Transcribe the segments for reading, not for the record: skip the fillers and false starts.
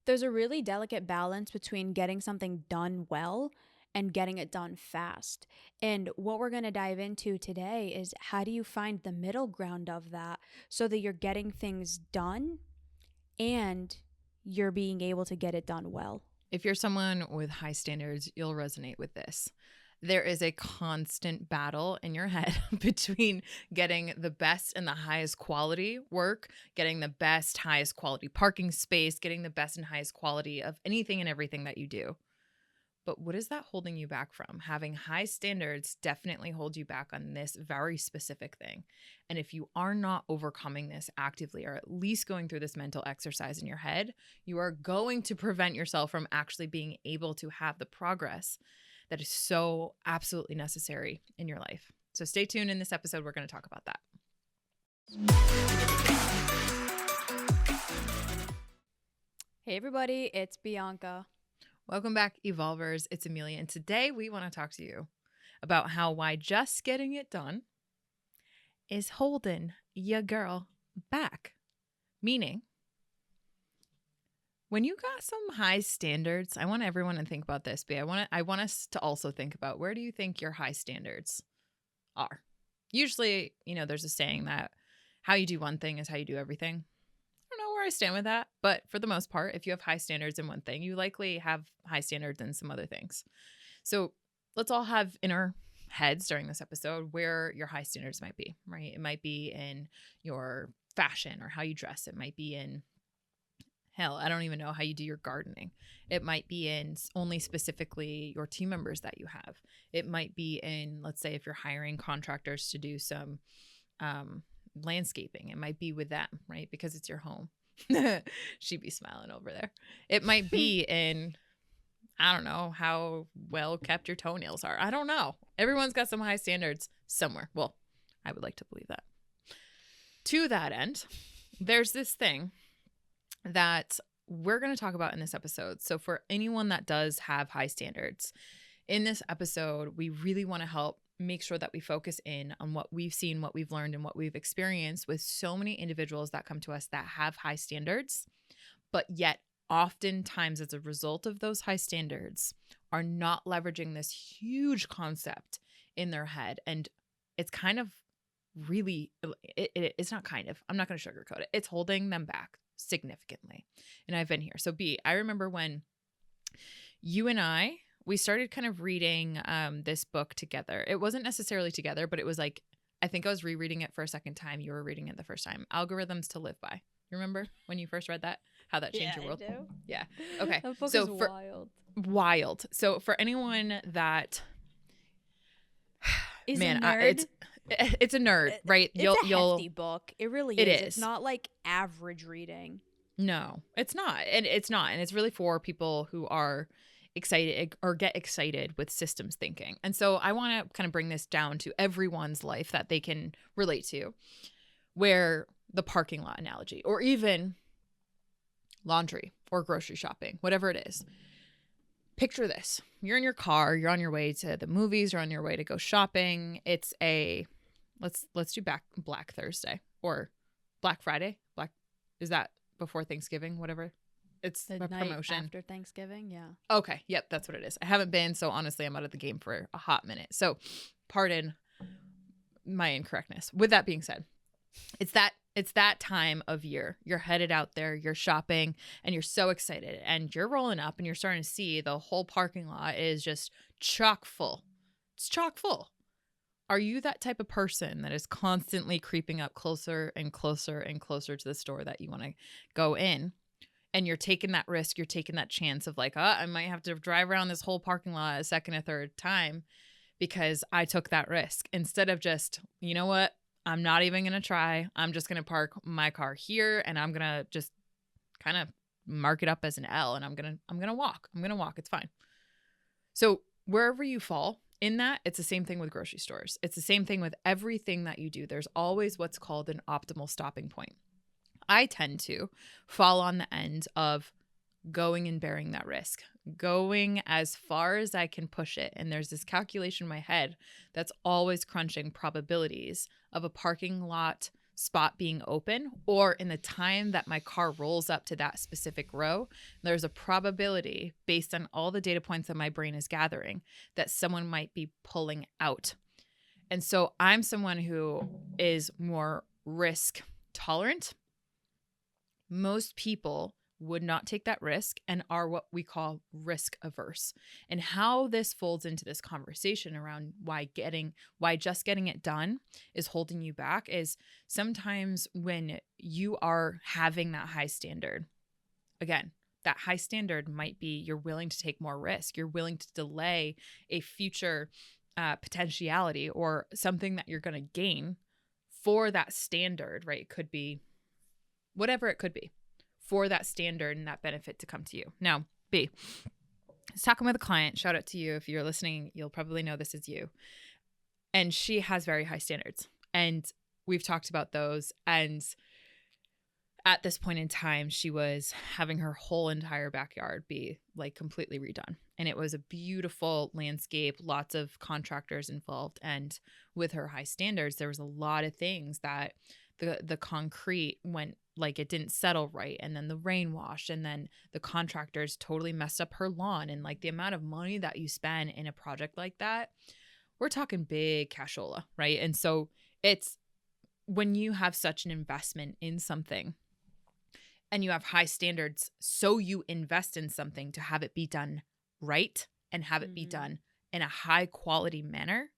There's a really delicate balance between getting something done well and getting it done fast. And what we're going to dive into today is how do you find the middle ground of that so that you're getting things done and you're being able to get it done well. If you're someone with high standards, you'll resonate with this. There is a constant battle in your head between getting the best and the highest quality work, getting the best, highest quality parking space, getting the best and highest quality of anything and everything that you do. But what is that holding you back from? Having high standards definitely hold you back on this very specific thing. And if you are not overcoming this actively, or at least going through this mental exercise in your head, you are going to prevent yourself from actually being able to have the progress that is so absolutely necessary in your life. So stay tuned. In this episode, we're going to talk about that. Hey everybody, it's Bianca. Welcome back, Evolvers. It's Emilia, and today we want to talk to you about why just getting it done is holding ya girl back. Meaning, when you got some high standards, I want everyone to think about this, but I want us to also think about, where do you think your high standards are? Usually, there's a saying that how you do one thing is how you do everything. I don't know where I stand with that, but for the most part, if you have high standards in one thing, you likely have high standards in some other things. So let's all have in our heads during this episode where your high standards might be, right? It might be in your fashion or how you dress. It might be in, hell, I don't even know, how you do your gardening. It might be in only specifically your team members that you have. It might be in, let's say, if you're hiring contractors to do some landscaping, it might be with them, right? Because it's your home. She'd be smiling over there. It might be in, I don't know, how well kept your toenails are. I don't know. Everyone's got some high standards somewhere. Well, I would like to believe that. To that end, there's this thing that we're going to talk about in this episode. So for anyone that does have high standards, in this episode, we really want to help make sure that we focus in on what we've seen, what we've learned, and what we've experienced with so many individuals that come to us that have high standards, but yet oftentimes as a result of those high standards are not leveraging this huge concept in their head. And it's kind of really, it's not kind of, I'm not going to sugarcoat it. It's holding them back significantly. And I've been here. So I remember when you and we started kind of reading this book together. It wasn't necessarily together, but it was like, I think I was rereading it for a second time. You were reading it the first time. Algorithms to Live By. You remember when you first read that? How that changed your world? I do. Yeah. Okay. That book is wild. Wild. So for anyone that is man, a nerd, it's a nerd, right? It's a hefty book. It really is. It is. It's not like average reading. No, it's not. And it's really for people who are excited or get excited with systems thinking. And so I want to kind of bring this down to everyone's life that they can relate to, where the parking lot analogy, or even laundry or grocery shopping, whatever it is. Picture this. You're in your car, you're on your way to the movies, you're on your way to go shopping. It's let's do Black Thursday or Black Friday. Is that before Thanksgiving, whatever? It's the a night promotion after Thanksgiving. Yeah. Okay. Yep. That's what it is. I haven't been. So honestly, I'm out of the game for a hot minute. So pardon my incorrectness. With that being said, it's that time of year. You're headed out there, you're shopping, and you're so excited, and you're rolling up and you're starting to see the whole parking lot is just chock full. It's chock full. Are you that type of person that is constantly creeping up closer and closer and closer to the store that you want to go in? And you're taking that risk, you're taking that chance of like, I might have to drive around this whole parking lot a second, a third time because I took that risk. Instead of just, you know what, I'm not even going to try. I'm just going to park my car here and I'm going to just kind of mark it up as an L and I'm going to walk. It's fine. So wherever you fall in that, it's the same thing with grocery stores. It's the same thing with everything that you do. There's always what's called an optimal stopping point. I tend to fall on the end of going and bearing that risk, going as far as I can push it. And there's this calculation in my head that's always crunching probabilities of a parking lot spot being open, or in the time that my car rolls up to that specific row, there's a probability based on all the data points that my brain is gathering that someone might be pulling out. And so I'm someone who is more risk tolerant. Most people would not take that risk and are what we call risk averse. And how this folds into this conversation around why just getting it done is holding you back is sometimes when you are having that high standard. Again, that high standard might be you're willing to take more risk. You're willing to delay a future potentiality or something that you're going to gain for that standard, right? It could be whatever it could be for that standard and that benefit to come to you. Now, B, I was talking with a client. Shout out to you. If you're listening, you'll probably know this is you. And she has very high standards. And we've talked about those. And at this point in time, she was having her whole entire backyard be like completely redone. And it was a beautiful landscape, lots of contractors involved. And with her high standards, there was a lot of things that the concrete went like it didn't settle right, and then the rain washed, and then the contractors totally messed up her lawn. And like the amount of money that you spend in a project like that, we're talking big cashola, right? And so it's when you have such an investment in something and you have high standards, so you invest in something to have it be done right and have it be done in a high quality manner.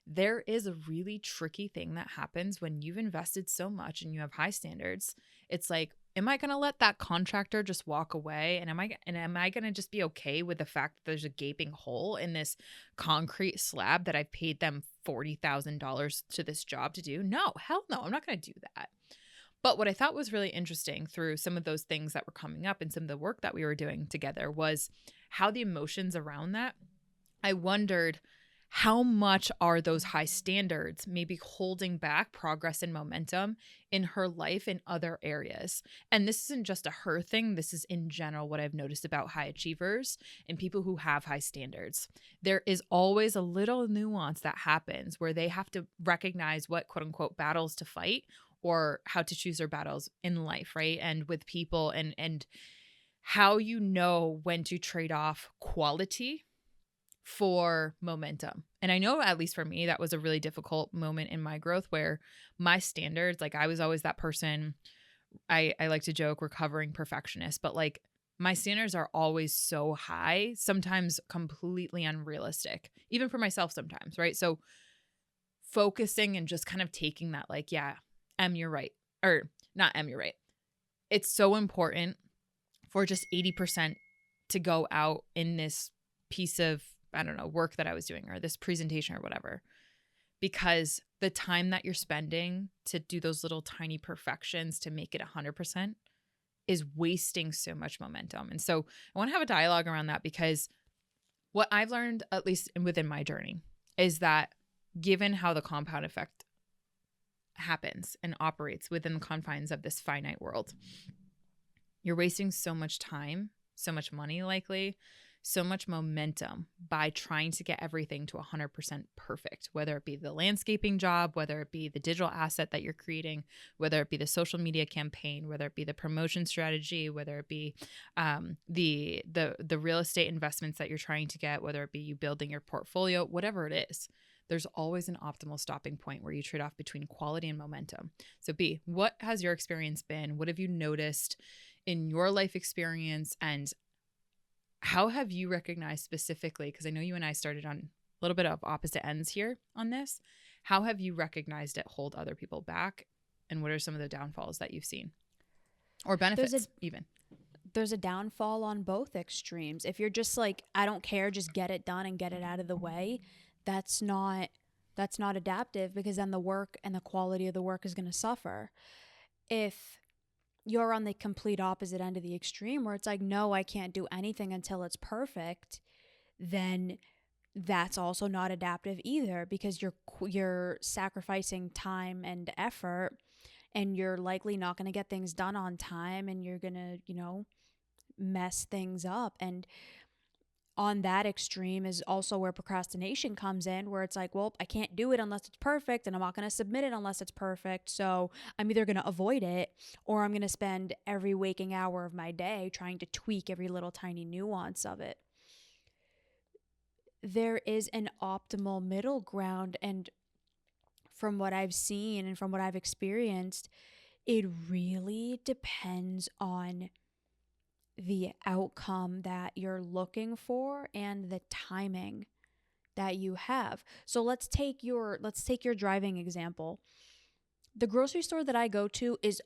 There is a really tricky thing that happens when you've invested so much and you have high standards. It's like, am I going to let that contractor just walk away? And am I going to just be okay with the fact that there's a gaping hole in this concrete slab that I paid them $40,000 to this job to do? No, hell no, I'm not going to do that. But what I thought was really interesting through some of those things that were coming up and some of the work that we were doing together was how the emotions around that. I wondered, how much are those high standards maybe holding back progress and momentum in her life in other areas? And this isn't just a her thing. This is in general what I've noticed about high achievers and people who have high standards. There is always a little nuance that happens where they have to recognize what quote unquote battles to fight or how to choose their battles in life, right? And with people and how you know when to trade off quality for momentum. And I know, at least for me, that was a really difficult moment in my growth where my standards, like I was always that person, I like to joke, recovering perfectionist, but like my standards are always so high, sometimes completely unrealistic, even for myself sometimes, right? So focusing and just kind of taking that, like, yeah, you're right. Or not you're right. It's so important for just 80% to go out in this piece of, I don't know, work that I was doing or this presentation or whatever, because the time that you're spending to do those little tiny perfections to make it 100% is wasting so much momentum. And so I want to have a dialogue around that, because what I've learned, at least within my journey, is that given how the compound effect happens and operates within the confines of this finite world, you're wasting so much time, so much money, likely, so much momentum by trying to get everything to 100% perfect, whether it be the landscaping job, whether it be the digital asset that you're creating, whether it be the social media campaign, whether it be the promotion strategy, whether it be the real estate investments that you're trying to get, whether it be you building your portfolio, whatever it is. There's always an optimal stopping point where you trade off between quality and momentum. So B, what has your experience been? What have you noticed in your life experience, and how have you recognized specifically, because I know you and I started on a little bit of opposite ends here on this, how have you recognized it hold other people back, and what are some of the downfalls that you've seen, or benefits even? There's a downfall on both extremes. If you're just like, I don't care, just get it done and get it out of the way, that's not adaptive, because then the work and the quality of the work is going to suffer. If you're on the complete opposite end of the extreme where it's like, no, I can't do anything until it's perfect, then that's also not adaptive either, because you're sacrificing time and effort, and you're likely not going to get things done on time, and you're going to, mess things up. And on that extreme is also where procrastination comes in, where it's like, well, I can't do it unless it's perfect, and I'm not going to submit it unless it's perfect. So I'm either going to avoid it, or I'm going to spend every waking hour of my day trying to tweak every little tiny nuance of it. There is an optimal middle ground. And from what I've seen and from what I've experienced, it really depends on the outcome that you're looking for and the timing that you have. So let's take your driving example. The grocery store that I go to is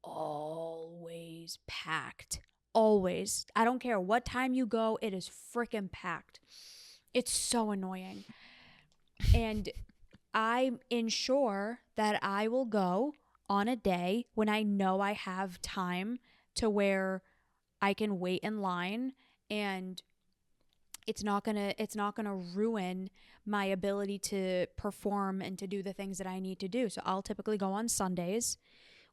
always packed. Always. I don't care what time you go, it is freaking packed. It's so annoying. And I ensure that I will go on a day when I know I have time to where I can wait in line, and it's not going to ruin my ability to perform and to do the things that I need to do. So I'll typically go on Sundays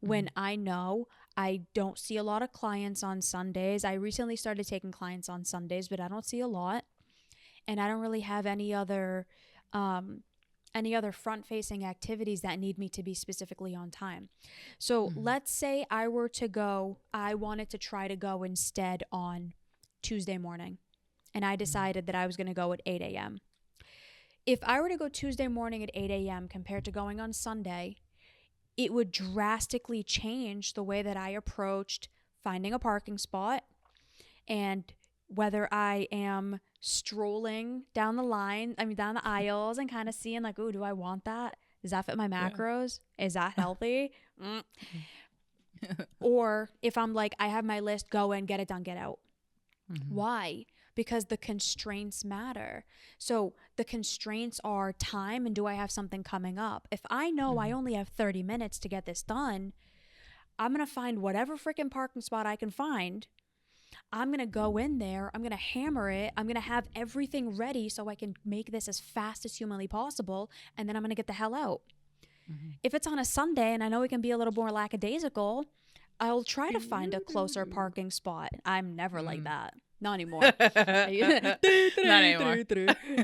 when I know I don't see a lot of clients on Sundays. I recently started taking clients on Sundays, but I don't see a lot, and I don't really have any other front-facing activities that need me to be specifically on time. So let's say I wanted to try to go instead on Tuesday morning, and I decided that I was going to go at 8 a.m. If I were to go Tuesday morning at 8 a.m. compared to going on Sunday, it would drastically change the way that I approached finding a parking spot, and whether I am strolling down the aisles and kind of seeing like, ooh, do I want that? Does that fit my macros? Is that healthy? Or if I'm like, I have my list, go in, get it done, get out. Why? Because the constraints matter. So the constraints are time and do I have something coming up? If I know I only have 30 minutes to get this done, I'm going to find whatever freaking parking spot I can find. I'm going to go in there. I'm going to hammer it. I'm going to have everything ready so I can make this as fast as humanly possible. And then I'm going to get the hell out. If it's on a Sunday and I know it can be a little more lackadaisical, I'll try to find a closer parking spot. I'm never like that. Not anymore. Not anymore.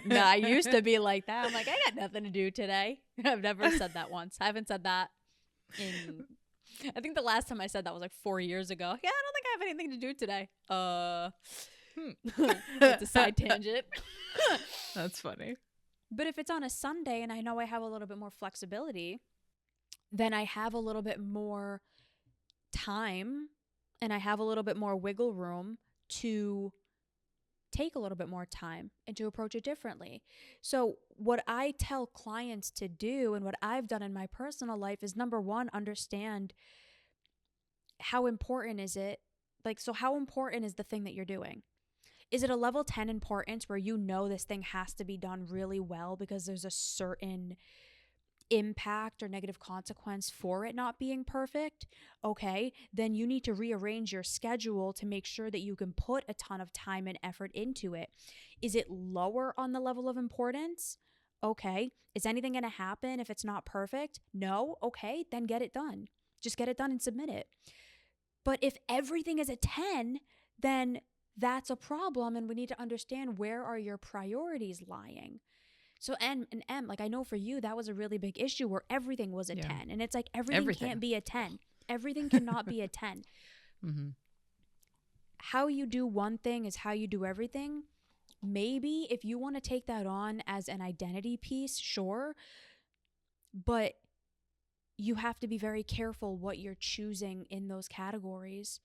No, I used to be like that. I'm like, I got nothing to do today. I've never said that once. I haven't said that in... I think the last time I said that was like 4 years ago. Yeah, I don't think I have anything to do today. It's a side tangent. That's funny. But if it's on a Sunday and I know I have a little bit more flexibility, then I have a little bit more time and I have a little bit more wiggle room to take a little bit more time and to approach it differently. So what I tell clients to do and what I've done in my personal life is, number one, understand how important is it? How important is the thing that you're doing? Is it a level 10 importance where you know this thing has to be done really well because there's a certain impact or negative consequence for it not being perfect? Okay, then you need to rearrange your schedule to make sure that you can put a ton of time and effort into it. Is it lower on the level of importance? Okay. Is anything going to happen if it's not perfect? No. Okay, then get it done. Just get it done and submit it. But if everything is a 10, then that's a problem, and we need to understand, where are your priorities lying? So M, like, I know for you, that was a really big issue where everything was a 10. And it's like, everything can't be a 10. Everything cannot be a 10. How you do one thing is how you do everything. Maybe if you want to take that on as an identity piece, sure. But you have to be very careful what you're choosing in those categories.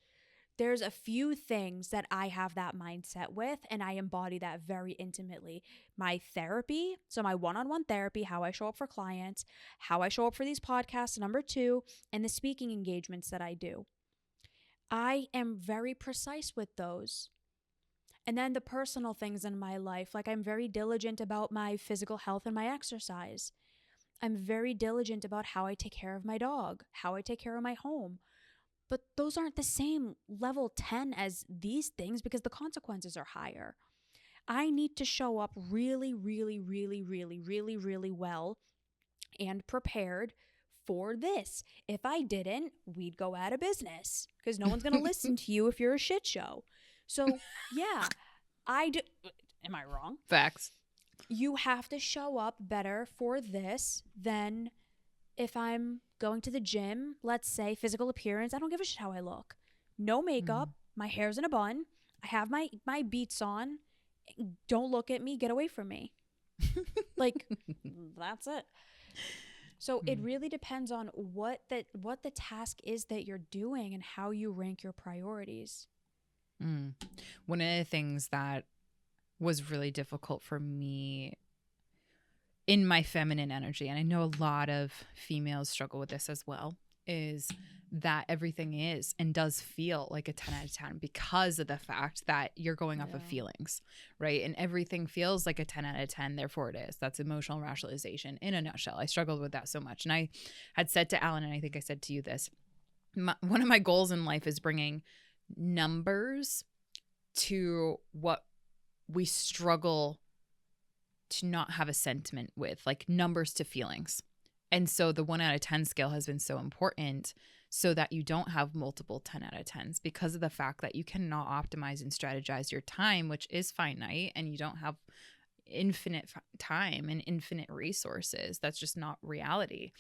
There's a few things that I have that mindset with, and I embody that very intimately. My therapy, so my one-on-one therapy, how I show up for clients, how I show up for these podcasts, number 2, and the speaking engagements that I do. I am very precise with those. And then the personal things in my life, like I'm very diligent about my physical health and my exercise. I'm very diligent about how I take care of my dog, how I take care of my home. But those aren't the same level 10 as these things because the consequences are higher. I need to show up really, really, really, really, really, really well and prepared for this. If I didn't, we'd go out of business because no one's going to listen to you if you're a shit show. So yeah, I do. Am I wrong? Facts. You have to show up better for this than if I'm going to the gym, let's say physical appearance. I don't give a shit how I look. No makeup, Mm. my hair's in a bun, I have my beats on. Don't look at me, get away from me. Like, that's it. So it Mm. really depends on what the task is that you're doing and how you rank your priorities. Mm. One of the things that was really difficult for me in my feminine energy, and I know a lot of females struggle with this as well, is that everything is and does feel like a 10 out of 10 because of the fact that you're going off of Yeah. feelings, right? And everything feels like a 10 out of 10, therefore it is. That's emotional rationalization in a nutshell. I struggled with that so much. And I had said to Alan, and I think I said to you this, one of my goals in life is bringing numbers to what we struggle to not have a sentiment with, like numbers to feelings. And so the 1 out of 10 scale has been so important so that you don't have multiple 10 out of 10s because of the fact that you cannot optimize and strategize your time, which is finite, and you don't have infinite time and infinite resources. That's just not reality.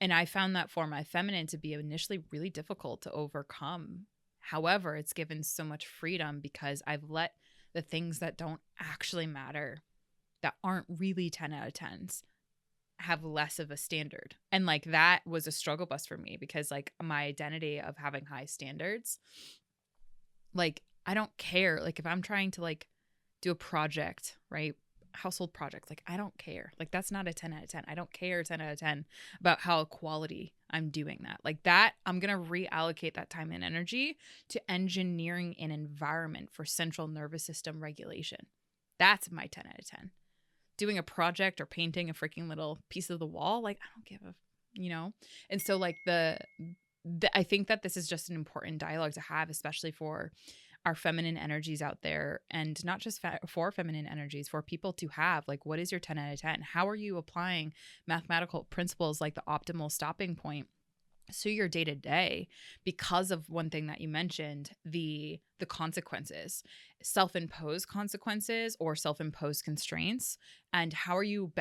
And I found that for my feminine to be initially really difficult to overcome. However, it's given so much freedom because I've let the things that don't actually matter, that aren't really 10 out of 10s, have less of a standard. And like that was a struggle bus for me because like my identity of having high standards, like I don't care. Like if I'm trying to like do a project, right? Household project, like I don't care. Like that's not a 10 out of 10. I don't care 10 out of 10 about how quality I'm doing that. Like that, I'm going to reallocate that time and energy to engineering an environment for central nervous system regulation. That's my 10 out of 10. Doing a project or painting a freaking little piece of the wall, like I don't give a, you know. And so like the I think that this is just an important dialogue to have, especially for our feminine energies out there, and not just for feminine energies, for people to have like, what is your 10 out of 10? How are you applying mathematical principles like the optimal stopping point so your day to day, because of one thing that you mentioned, the consequences, self-imposed consequences or self-imposed constraints, and how are you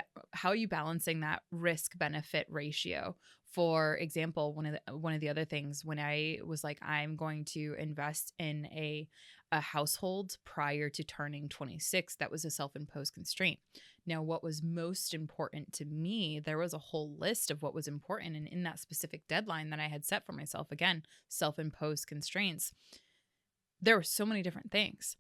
balancing that risk benefit ratio? For example, one of the other things, when I was like, I'm going to invest in a household prior to turning 26, that was a self-imposed constraint. Now, what was most important to me, there was a whole list of what was important. And in that specific deadline that I had set for myself, again, self-imposed constraints, there were so many different things.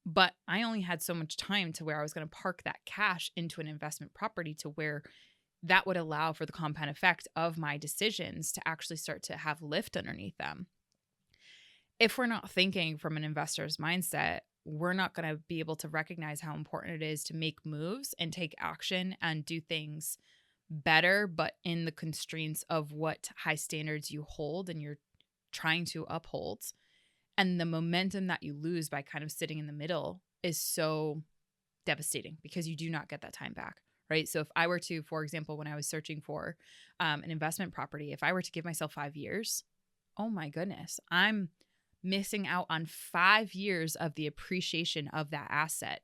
But I only had so much time to where I was going to park that cash into an investment property to where that would allow for the compound effect of my decisions to actually start to have lift underneath them. If we're not thinking from an investor's mindset, we're not going to be able to recognize how important it is to make moves and take action and do things better, but in the constraints of what high standards you hold and you're trying to uphold. And the momentum that you lose by kind of sitting in the middle is so devastating because you do not get that time back, right? So if I were to, for example, when I was searching for an investment property, if I were to give myself 5 years, oh my goodness, I'm missing out on 5 years of the appreciation of that asset.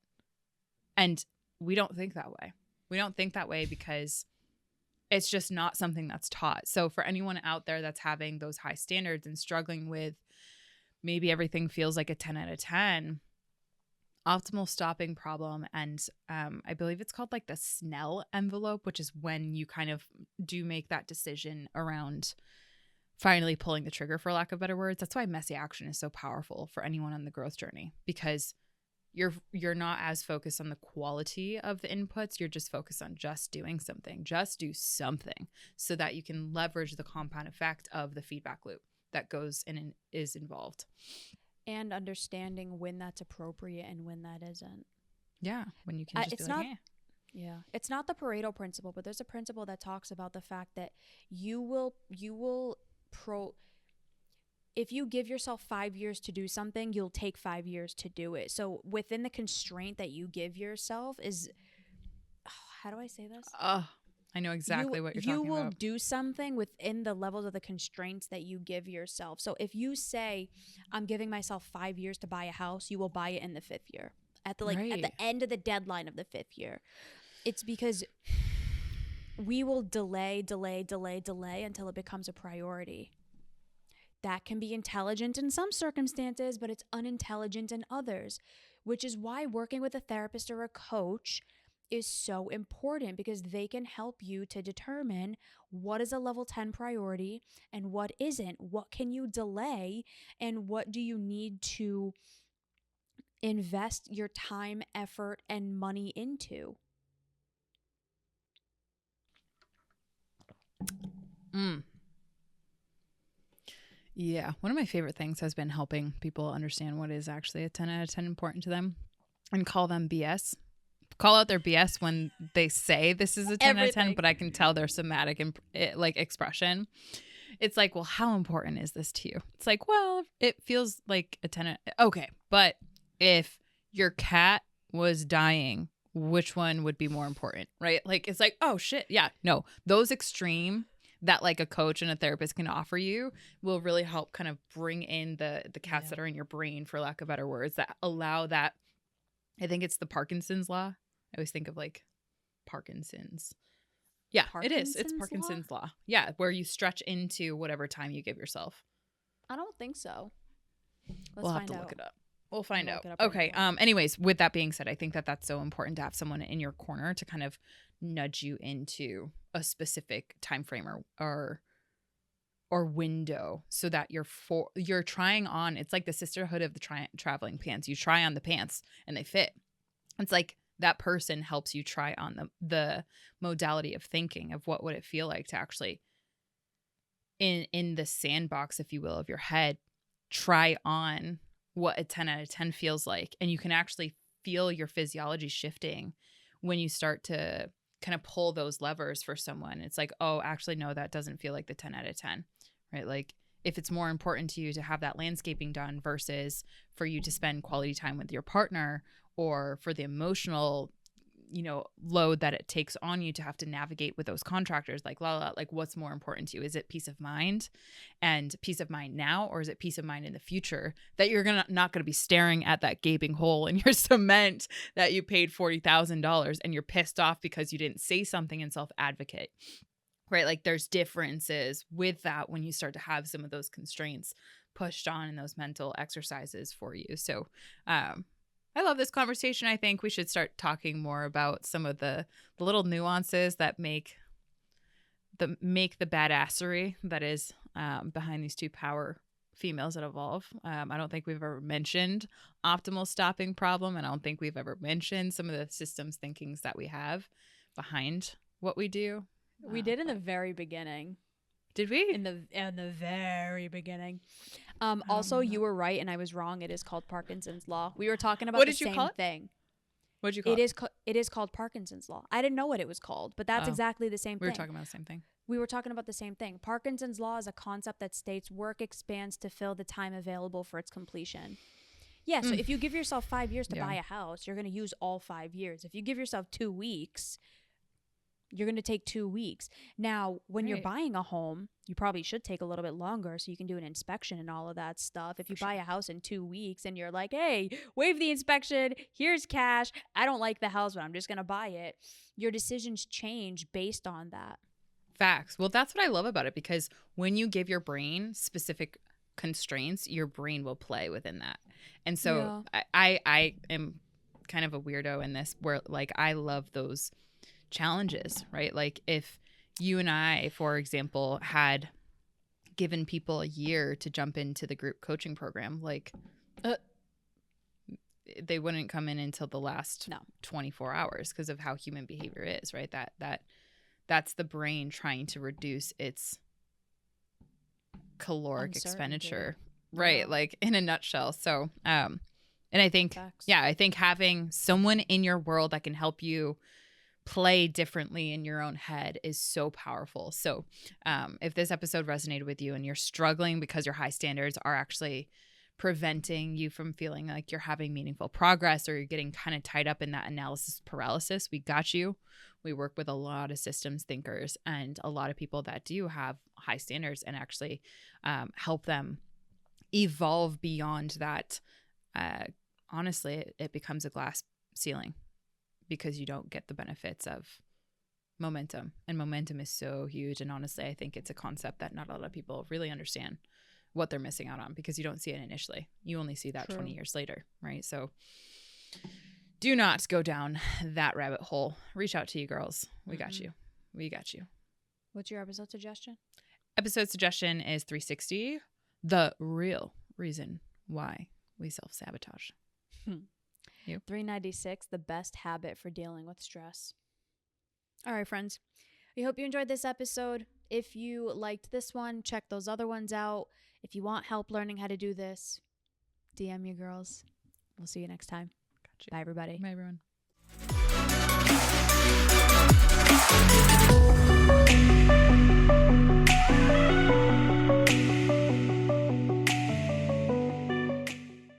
And we don't think that way. We don't think that way because it's just not something that's taught. So for anyone out there that's having those high standards and struggling with maybe everything feels like a 10 out of 10, optimal stopping problem. And I believe it's called like the Snell envelope, which is when you kind of do make that decision around finally pulling the trigger, for lack of better words. That's why messy action is so powerful for anyone on the growth journey, because you're not as focused on the quality of the inputs. You're just focused on just doing something. Just do something so that you can leverage the compound effect of the feedback loop that goes in and is involved. And understanding when that's appropriate and when that isn't. Yeah, when you can just It's be like, not. Yeah, it's not the Pareto principle, but there's a principle that talks about the fact that you will pro if you give yourself 5 years to do something, you'll take 5 years to do it. So within the constraint that you give yourself is, oh, how do I say this? I know You exactly what you're you talking will about. do something within the levels of the constraints that you give yourself. So if you say, I'm giving myself 5 years to buy a house, you will buy it in the 5th year. at the Right. end of the deadline of the 5th year. It's because we will delay until it becomes a priority. That can be intelligent in some circumstances, but it's unintelligent in others, which is why working with a therapist or a coach is so important, because they can help you to determine what is a level 10 priority and what isn't. What can you delay and what do you need to invest your time, effort, and money into? Mm. Yeah. One of my favorite things has been helping people understand what is actually a 10 out of 10 important to them and call them BS. Call out their BS when they say this is a 10 out of 10, Everything. but I can tell their somatic like expression. It's like, well, how important is this to you? It's like, well, it feels like a 10. Okay. But if your cat was dying, which one would be more important? Right? Like, it's like, oh shit. Yeah. No, those extreme that like a coach and a therapist can offer you will really help kind of bring in the cats that are in your brain, for lack of better words, that allow that. I think it's the Parkinson's law. I always think of like Parkinson's. Yeah, it is. It's Parkinson's law? Parkinson's law. Yeah, where you stretch into whatever time you give yourself. I don't think so. Let's We'll have find to out. look it up. We'll find I'm out. gonna look it up Okay. right now. Anyways, with that being said, I think that that's so important to have someone in your corner to kind of nudge you into a specific time frame or window, so that you're trying on. It's like the sisterhood of the traveling pants. You try on the pants and they fit. It's like that person helps you try on the modality of thinking of what would it feel like to actually in the sandbox, if you will, of your head, try on what a 10 out of 10 feels like. And you can actually feel your physiology shifting when you start to kind of pull those levers for someone. It's like, oh, actually, no, that doesn't feel like the 10 out of 10, right? Like, if it's more important to you to have that landscaping done versus for you to spend quality time with your partner, or for the emotional, load that it takes on you to have to navigate with those contractors, like like what's more important to you? Is it peace of mind and peace of mind now, or is it peace of mind in the future that you're not gonna be staring at that gaping hole in your cement that you paid $40,000 and you're pissed off because you didn't say something and self-advocate, right? Like, there's differences with that when you start to have some of those constraints pushed on in those mental exercises for you. So I love this conversation. I think we should start talking more about some of the little nuances that make the badassery that is behind these two power females that evolve. I don't think we've ever mentioned optimal stopping problem, and I don't think we've ever mentioned some of the systems thinkings that we have behind what we do. We did in the very beginning. Did we? In the very beginning. Also, you were right and I was wrong. It is called Parkinson's law. We were talking about What the did you same call it? thing. What did you call it? It is called Parkinson's law. I didn't know what it was called, but that's Oh. exactly the same We thing. were talking about the same thing. We were talking about the same thing. Parkinson's law is a concept that states work expands to fill the time available for its completion. Yeah, so if you give yourself 5 years to buy a house, you're going to use all 5 years. If you give yourself 2 weeks, you're going to take 2 weeks. Now, when you're buying a home, you probably should take a little bit longer so you can do an inspection and all of that stuff. If you buy a house in 2 weeks and you're like, hey, waive the inspection, here's cash, I don't like the house, but I'm just going to buy it, your decisions change based on that. Facts. Well, that's what I love about it, because when you give your brain specific constraints, your brain will play within that. And so I am kind of a weirdo in this, where like I love those challenges, right? Like, if you and I, for example, had given people a year to jump into the group coaching program, like they wouldn't come in until the last 24 hours because of how human behavior is, right? That's the brain trying to reduce its caloric expenditure, right? Like, in a nutshell. So and I think I think having someone in your world that can help you play differently in your own head is so powerful. So if this episode resonated with you and you're struggling because your high standards are actually preventing you from feeling like you're having meaningful progress, or you're getting kind of tied up in that analysis paralysis, we got you. We work with a lot of systems thinkers and a lot of people that do have high standards, and actually help them evolve beyond that honestly, it becomes a glass ceiling because you don't get the benefits of momentum. And momentum is so huge. And honestly, I think it's a concept that not a lot of people really understand what they're missing out on, because you don't see it initially. You only see that 20 years later, right? So do not go down that rabbit hole. Reach out to you girls. We got you. We got you. What's your episode suggestion? Episode suggestion is 360, the real reason why we self-sabotage. 396, the best habit for dealing with stress. All right, friends. We hope you enjoyed this episode. If you liked this one, check those other ones out. If you want help learning how to do this, DM you girls. We'll see you next time. Gotcha. Bye, everybody. Bye, everyone.